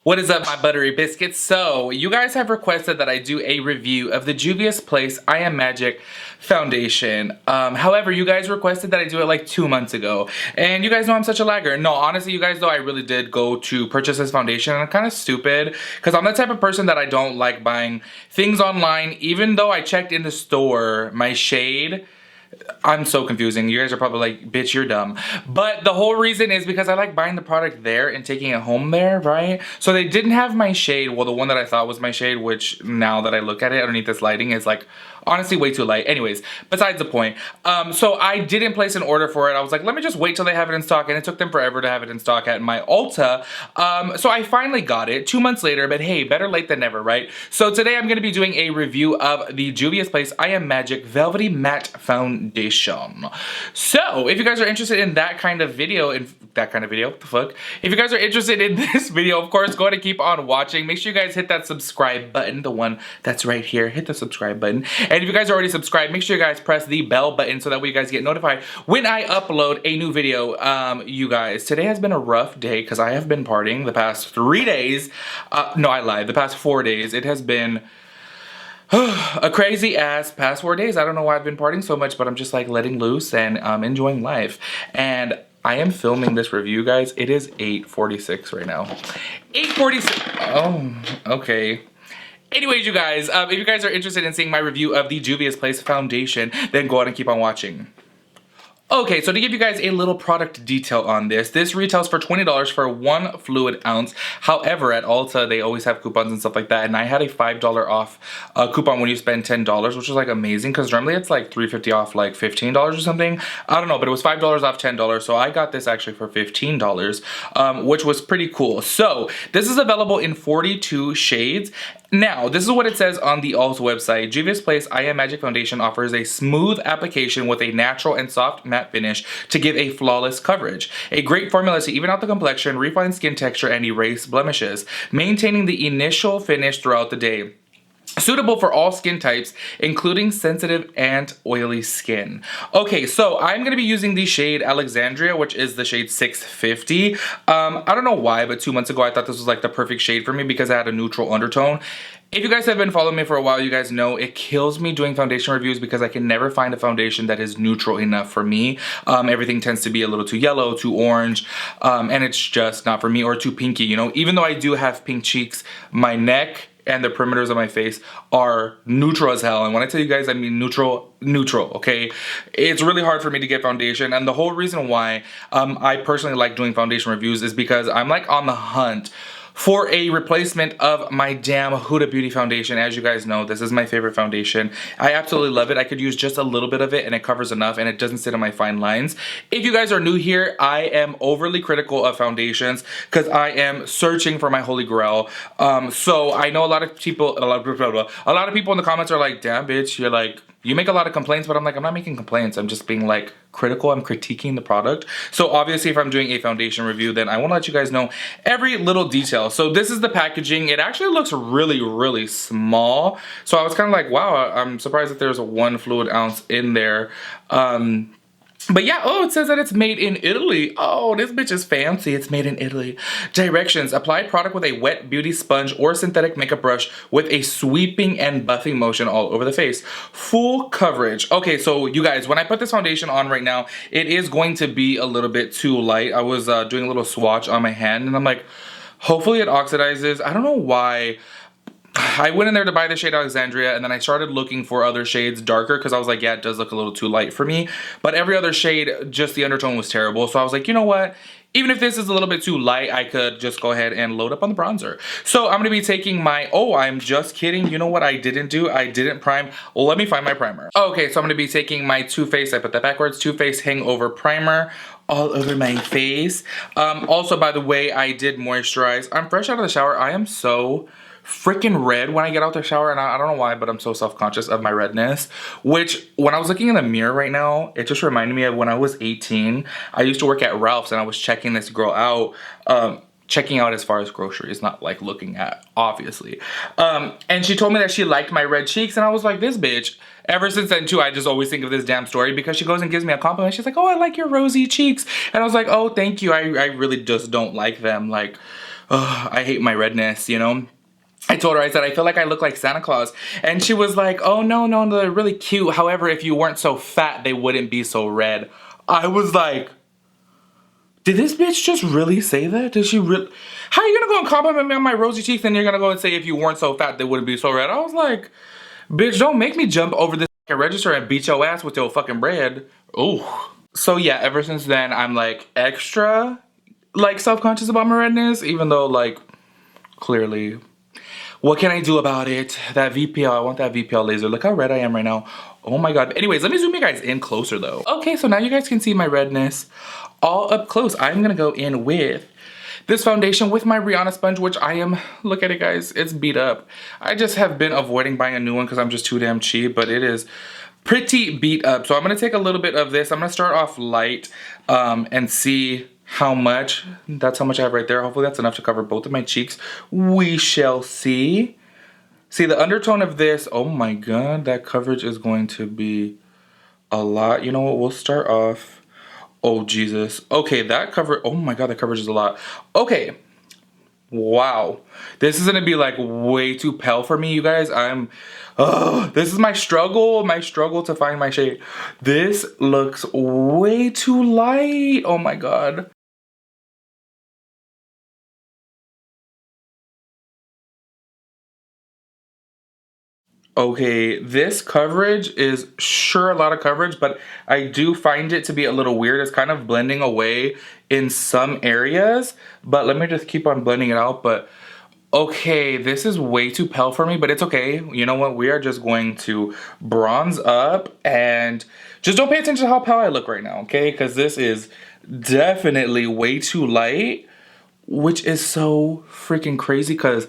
What is up, my buttery biscuits? So, you guys have requested that I do a review of the Juvia's Place I Am Magic foundation. However, you guys requested that I do it like 2 months ago. And you guys know I'm such a lagger. No, honestly, you guys know I really did go to purchase this foundation. And I'm kind of stupid because I'm the type of person that I don't like buying things online. Even though I checked in the store, my shade... I'm so confusing. You guys are probably like, bitch, you're dumb. But the whole reason is because I like buying the product there and taking it home there, right? So they didn't have my shade. Well, the one that I thought was my shade, which now that I look at it underneath this lighting is like, honestly, way too light. Anyways, besides the point. So I didn't place an order for it. I was like, let me just wait till they have it in stock. And it took them forever to have it in stock at my Ulta. So I finally got it 2 months later, but hey, better late than never, right? So today I'm going to be doing a review of the Juvia's Place I Am Magic Velvety Matte Foundation. So if you guys are interested in that kind of video, what the fuck? If you guys are interested in this video, of course, go ahead and keep on watching. Make sure you guys hit that subscribe button, the one that's right here. Hit the subscribe button. And if you guys are already subscribed, make sure you guys press the bell button so that way you guys get notified when I upload a new video. You guys, today has been a rough day because I have been partying the past 3 days. No, I lied. The past 4 days. It has been a crazy ass past 4 days. I don't know why I've been partying so much, but I'm just like letting loose and enjoying life. And I am filming this review, guys. It is 8:46 right now. 8:46. Oh, okay. Anyways, you guys, if you guys are interested in seeing my review of the Juvia's Place foundation, then go ahead and keep on watching. Okay, so to give you guys a little product detail on this retails for $20 for 1 fluid ounce. However, at Ulta, they always have coupons and stuff like that. And I had a $5 off coupon when you spend $10, which was like amazing because normally it's like $3.50 off like $15 or something. I don't know, but it was $5 off $10. So I got this actually for $15, which was pretty cool. So this is available in 42 shades. Now, this is what it says on the Ulta website. Juvia's Place I Am Magic Foundation offers a smooth application with a natural and soft matte finish to give a flawless coverage. A great formula to even out the complexion, refine skin texture, and erase blemishes, maintaining the initial finish throughout the day. Suitable for all skin types, including sensitive and oily skin. Okay, so I'm going to be using the shade Alexandria, which is the shade 650. I don't know why, but 2 months ago I thought this was like the perfect shade for me because it had a neutral undertone. If you guys have been following me for a while, you guys know it kills me doing foundation reviews because I can never find a foundation that is neutral enough for me. Everything tends to be a little too yellow, too orange, and it's just not for me, or too pinky, you know? Even though I do have pink cheeks, my neck and the perimeters of my face are neutral as hell. And when I tell you guys, I mean neutral, okay? It's really hard for me to get foundation. And the whole reason why I personally like doing foundation reviews is because I'm like on the hunt for a replacement of my damn Huda Beauty foundation. As you guys know, this is my favorite foundation. I absolutely love it. I could use just a little bit of it and it covers enough and it doesn't sit on my fine lines. If you guys are new here, I am overly critical of foundations because I am searching for my holy grail. So I know a lot of people in the comments are like, damn bitch, you're like, you make a lot of complaints, but I'm like, I'm not making complaints. I'm just being like critical. I'm critiquing the product. So obviously if I'm doing a foundation review, then I want to let you guys know every little detail. So this is the packaging. It actually looks really, really small. So I was kind of like, wow, I'm surprised that there's 1 fluid ounce in there. But yeah, oh, it says that it's made in Italy. Oh, this bitch is fancy. It's made in Italy. Directions. Apply product with a wet beauty sponge or synthetic makeup brush with a sweeping and buffing motion all over the face. Full coverage. Okay, so you guys, when I put this foundation on right now, it is going to be a little bit too light. I was doing a little swatch on my hand and I'm like, hopefully it oxidizes. I don't know why. I went in there to buy the shade Alexandria and then I started looking for other shades darker because I was like, yeah, it does look a little too light for me. But every other shade, just the undertone was terrible. So I was like, you know what? Even if this is a little bit too light, I could just go ahead and load up on the bronzer. So I'm going to be taking my, oh, I'm just kidding. You know what I didn't do? I didn't prime. Well, let me find my primer. Okay, so I'm going to be taking my Too Faced, I put that backwards, Too Faced Hangover Primer all over my face. Also, by the way, I did moisturize. I'm fresh out of the shower. I am so freaking red when I get out the shower, and I don't know why, but I'm so self-conscious of my redness, which when I was looking in the mirror right now, it just reminded me of when I was 18. I used to work at Ralph's and I was checking this girl out, checking out as far as groceries, not like looking at, obviously. And she told me that she liked my red cheeks, and I was like, this bitch. Ever since then, too, I just always think of this damn story because she goes and gives me a compliment. She's like, oh, I like your rosy cheeks. And I was like, oh, thank you. I really just don't like them. Like, I hate my redness, you know? I told her, I said, I feel like I look like Santa Claus. And she was like, oh, no, no, no, they're really cute. However, if you weren't so fat, they wouldn't be so red. I was like, did this bitch just really say that? Did she really? How are you gonna go and compliment me on my rosy cheeks and you're gonna go and say if you weren't so fat, they wouldn't be so red? I was like, bitch, don't make me jump over this fucking register and beat your ass with your fucking bread. Ooh. So yeah, ever since then, I'm like extra like self-conscious about my redness, even though like clearly, what can I do about it? That VPL, I want that VPL laser. Look how red I am right now. Oh my God. Anyways, let me zoom you guys in closer though. Okay, so now you guys can see my redness all up close. I'm gonna go in with this foundation with my Rihanna sponge, which I am, look at it guys, it's beat up. I just have been avoiding buying a new one because I'm just too damn cheap, but it is pretty beat up. So I'm gonna take a little bit of this. I'm gonna start off light and see how much. That's how much I have right there. Hopefully that's enough to cover both of my cheeks. We shall see. See the undertone of this, oh my God, that coverage is going to be a lot. You know what, we'll start off. Oh Jesus. Okay, that cover, oh my God, that coverage is a lot. Okay. Wow. This is gonna be like way too pale for me, you guys. This is my struggle to find my shade. This looks way too light. Oh my God. Okay, this coverage is sure a lot of coverage, but I do find it to be a little weird. It's kind of blending away in some areas, but let me just keep on blending it out. But okay, this is way too pale for me, but it's okay. You know what? We are just going to bronze up and just don't pay attention to how pale I look right now, okay? Because this is definitely way too light, which is so freaking crazy because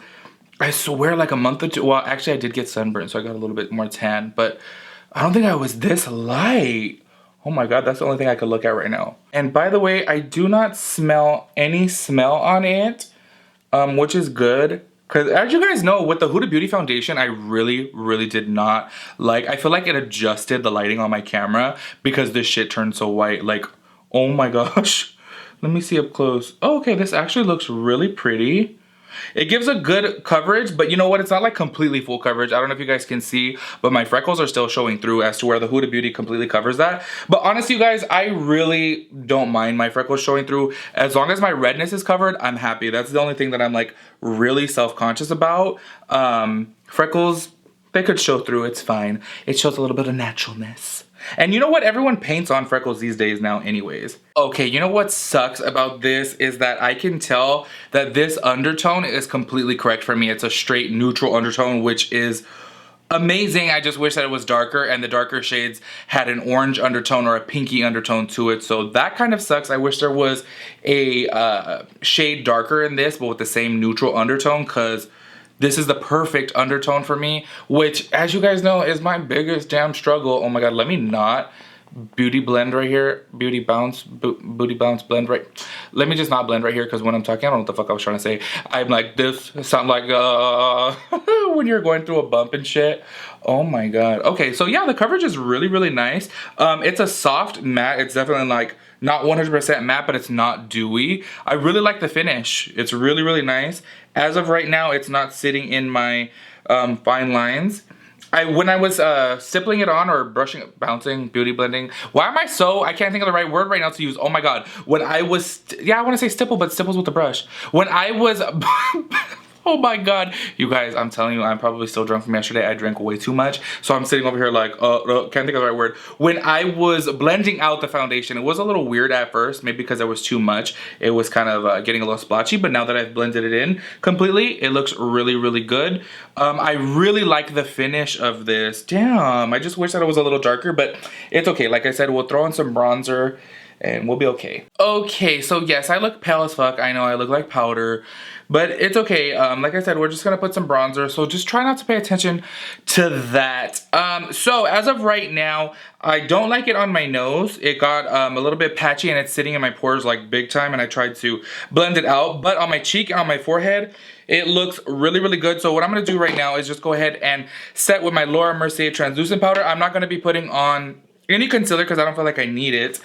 I swear like a month or two, well, actually I did get sunburned, so I got a little bit more tan, but I don't think I was this light. Oh my God, that's the only thing I could look at right now. And by the way, I do not smell any smell on it, which is good. Cause as you guys know, with the Huda Beauty foundation, I really did not like, I feel like it adjusted the lighting on my camera because this shit turned so white. Like, oh my gosh. Let me see up close. Oh, okay, this actually looks really pretty. It gives a good coverage, but you know what? It's not like completely full coverage. I don't know if you guys can see, but my freckles are still showing through as to where the Huda Beauty completely covers that. But honestly, you guys, I really don't mind my freckles showing through. As long as my redness is covered, I'm happy. That's the only thing that I'm like really self-conscious about. Freckles, they could show through. It's fine. It shows a little bit of naturalness. And you know what? Everyone paints on freckles these days now anyways. Okay, you know what sucks about this is that I can tell that this undertone is completely correct for me. It's a straight neutral undertone, which is amazing. I just wish that it was darker and the darker shades had an orange undertone or a pinky undertone to it. So that kind of sucks. I wish there was a shade darker in this, but with the same neutral undertone, because this is the perfect undertone for me, which, as you guys know, is my biggest damn struggle. Oh my God, let me not beauty blend right here. Beauty bounce blend right. Let me just not blend right here because when I'm talking, I don't know what the fuck I was trying to say. I'm like this, sound like when you're going through a bump and shit. Oh my God. Okay, so yeah, the coverage is really nice. It's a soft matte. It's definitely like not 100% matte, but it's not dewy. I really like the finish. It's really nice. As of right now, it's not sitting in my fine lines. When I was stippling it on or brushing, bouncing, beauty blending. Why am I so, I can't think of the right word right now to use. Oh my God. When I was, yeah, I want to say stipple, but stipples with the brush. When I was, oh my God. You guys, I'm telling you, I'm probably still drunk from yesterday. I drank way too much. So I'm sitting over here like, can't think of the right word. When I was blending out the foundation, it was a little weird at first, maybe because there was too much. It was kind of getting a little splotchy, but now that I've blended it in completely, it looks really good. I really like the finish of this. Damn, I just wish that it was a little darker, but it's okay. Like I said, we'll throw in some bronzer and we'll be okay. Okay, so yes, I look pale as fuck. I know I look like powder, but it's okay. Like I said, we're just gonna put some bronzer, so just try not to pay attention to that. So as of right now, I don't like it on my nose. It got a little bit patchy and it's sitting in my pores like big time, and I tried to blend it out, but on my cheek and on my forehead, it looks really good. So what I'm gonna do right now is just go ahead and set with my Laura Mercier translucent powder. I'm not gonna be putting on any concealer because I don't feel like I need it.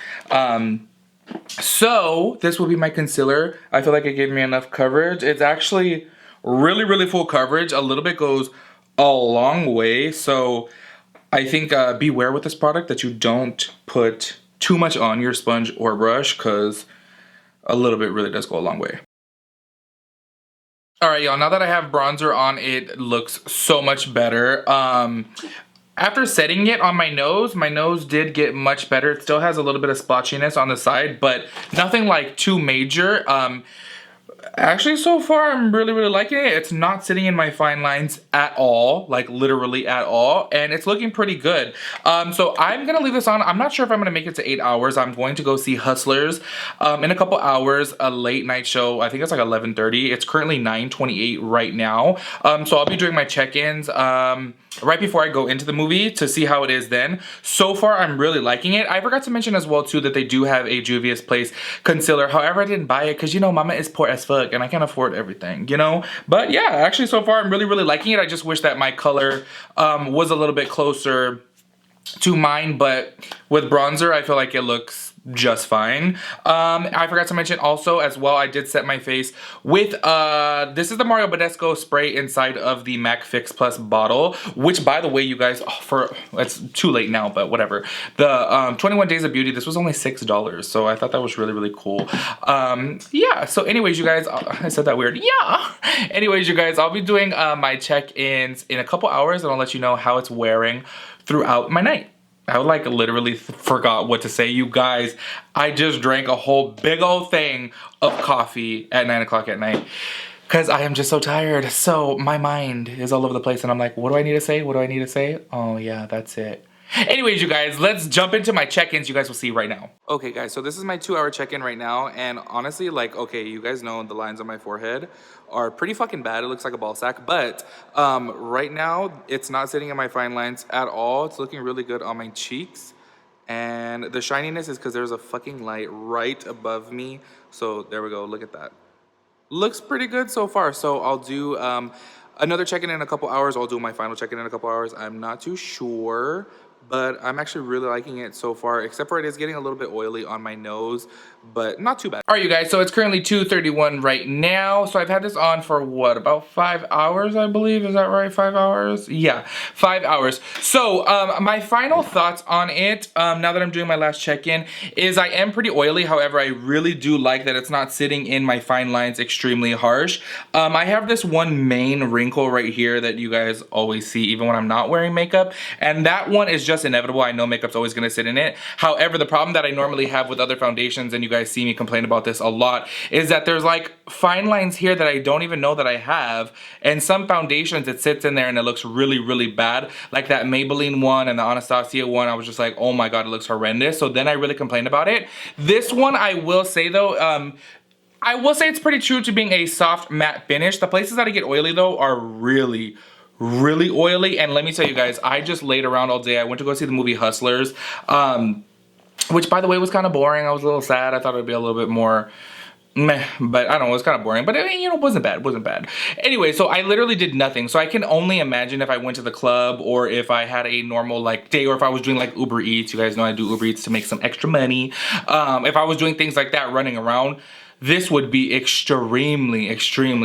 So this will be my concealer. I feel like it gave me enough coverage. It's actually really, really full coverage. A little bit goes a long way. So I think beware with this product that you don't put too much on your sponge or brush, because a little bit really does go a long way. All right, y'all, now that I have bronzer on, it looks so much better. After setting it on my nose did get much better. It still has a little bit of splotchiness on the side, but nothing like too major. Actually, so far, I'm really, really liking it. It's not sitting in my fine lines at all, like literally at all, and it's looking pretty good. So I'm gonna leave this on. I'm not sure if I'm gonna make it to 8 hours. I'm going to go see Hustlers in a couple hours, a late night show. I think it's like 11:30. It's currently 9:28 right now. So I'll be doing my check-ins right before I go into the movie to see how it is then. So far, I'm really liking it. I forgot to mention as well, too, that they do have a Juvia's Place concealer. However, I didn't buy it because, you know, mama is poor as fuck and I can't afford everything, you know? But yeah, actually, so far, I'm really, really liking it. I just wish that my color was a little bit closer to mine, but with bronzer, I feel like it looks just fine. I forgot to mention also as well, I did set my face with this is the Mario Badescu spray inside of the MAC Fix Plus bottle, which, by the way, you guys, it's too late now, but whatever, the 21 Days of Beauty, this was only $6, so I thought that was really, really cool. Yeah, so anyways, you guys, I said that weird, yeah. Anyways, you guys, I'll be doing my check-ins in a couple hours, and I'll let you know how it's wearing throughout my night. I like literally forgot what to say. You guys, I just drank a whole big old thing of coffee at 9 o'clock at night because I am just so tired. So my mind is all over the place and I'm like, what do I need to say? What do I need to say? Oh yeah, that's it. Anyways, you guys, let's jump into my check-ins. You guys will see right now. Okay, guys, so this is my 2-hour check-in right now. And honestly, like, okay, you guys know the lines on my forehead are pretty fucking bad. It looks like a ball sack. But right now, it's not sitting in my fine lines at all. It's looking really good on my cheeks. And the shininess is because there's a fucking light right above me. So there we go. Look at that. Looks pretty good so far. So I'll do another check-in in a couple hours. I'll do my final check-in in a couple hours. I'm not too sure, but I'm actually really liking it so far, except for it is getting a little bit oily on my nose, but not too bad. All right, you guys, so it's currently 2:31 right now. So I've had this on for what, about 5 hours, I believe. Is that right? 5 hours? Yeah, 5 hours. So my final thoughts on it, now that I'm doing my last check-in, is I am pretty oily. However, I really do like that it's not sitting in my fine lines extremely harsh. I have this one main wrinkle right here that you guys always see even when I'm not wearing makeup, and that one is just inevitable. I know makeup's always gonna sit in it. However, the problem that I normally have with other foundations, and you guys see me complain about this a lot, is that there's like fine lines here that I don't even know that I have, and some foundations it sits in there and it looks really, really bad. Like that Maybelline one and the Anastasia one, I was just like, oh my god, it looks horrendous. So then I really complained about it. This one, I will say though, I will say it's pretty true to being a soft matte finish. The places that I get oily though are really oily, and let me tell you guys, I just laid around all day. I went to go see the movie Hustlers, which by the way was kind of boring. I was a little sad. I thought it would be a little bit more meh, but I don't know, it was kind of boring, but it, you know, wasn't bad. Anyway, so I literally did nothing. So I can only imagine if I went to the club or if I had a normal like day, or if I was doing like Uber Eats. You guys know I do Uber Eats to make some extra money. If I was doing things like that, running around, this would be extremely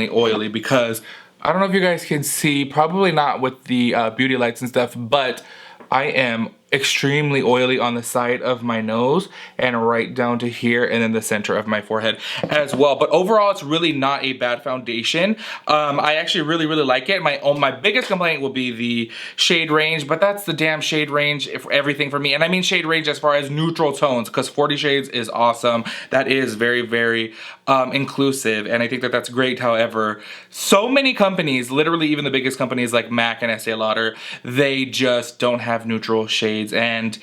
oily, because I don't know if you guys can see, probably not with the beauty lights and stuff, but I am extremely oily on the side of my nose and right down to here, and then the center of my forehead as well. But overall, it's really not a bad foundation. I actually really like it. My biggest complaint will be the shade range, but that's the damn shade range for everything for me. And I mean shade range as far as neutral tones, because 40 shades is awesome. That is very inclusive, and I think that that's great. However, so many companies, literally even the biggest companies like MAC and Estee Lauder, they just don't have neutral shades. And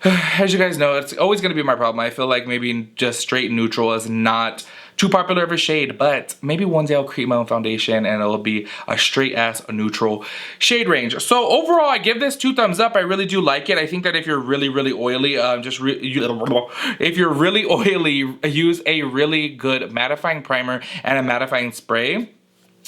as you guys know, it's always going to be my problem. I feel like maybe just straight neutral is not too popular of a shade, but maybe one day I'll create my own foundation and it'll be a straight ass neutral shade range. So overall, I give this 2 thumbs up. I really do like it. I think that if you're really oily, if you're really oily, use a really good mattifying primer and a mattifying spray.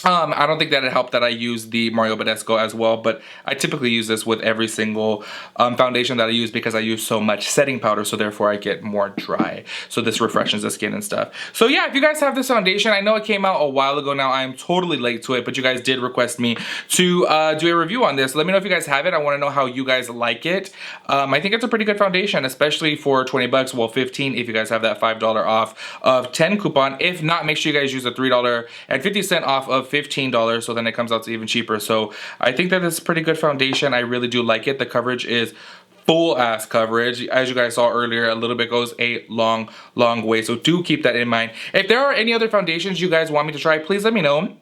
I don't think that it helped that I use the Mario Badescu as well, but I typically use this with every single foundation that I use because I use so much setting powder, so therefore I get more dry. So this refreshes the skin and stuff. So yeah, if you guys have this foundation, I know it came out a while ago now. I'm totally late to it, but you guys did request me to do a review on this. Let me know if you guys have it. I want to know how you guys like it. I think it's a pretty good foundation, especially for 20 bucks, well 15 if you guys have that $5 off of 10 coupon. If not, make sure you guys use the $3.50 off of $15, so then it comes out to even cheaper. So I think that it's a pretty good foundation. I really do like it. The coverage is full ass coverage. As you guys saw earlier, a little bit goes a long way, so do keep that in mind. If there are any other foundations you guys want me to try, please let me know.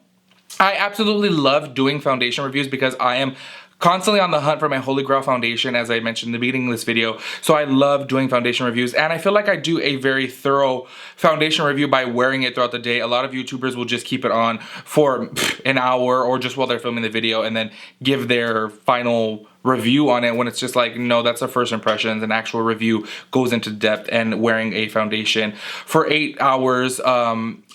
I absolutely love doing foundation reviews because I am constantly on the hunt for my holy grail foundation, as I mentioned in the beginning of this video. So I love doing foundation reviews, and I feel like I do a very thorough foundation review by wearing it throughout the day. A lot of YouTubers will just keep it on for an hour or just while they're filming the video and then give their final review on it, when it's just like, no, that's a first impressions. An actual review goes into depth, and wearing a foundation for 8 hours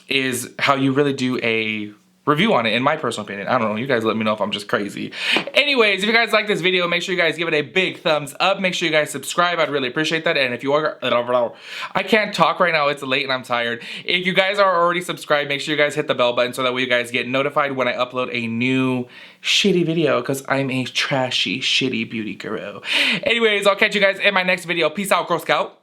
is how you really do a review on it, in my personal opinion. I don't know, you guys let me know if I'm just crazy. Anyways, if you guys like this video, make sure you guys give it a big thumbs up. Make sure you guys subscribe, I'd really appreciate that. And if you are, I can't talk right now, it's late and I'm tired. If you guys are already subscribed, make sure you guys hit the bell button so that way you guys get notified when I upload a new shitty video, because I'm a trashy, shitty beauty guru. Anyways, I'll catch you guys in my next video. Peace out, Girl Scout.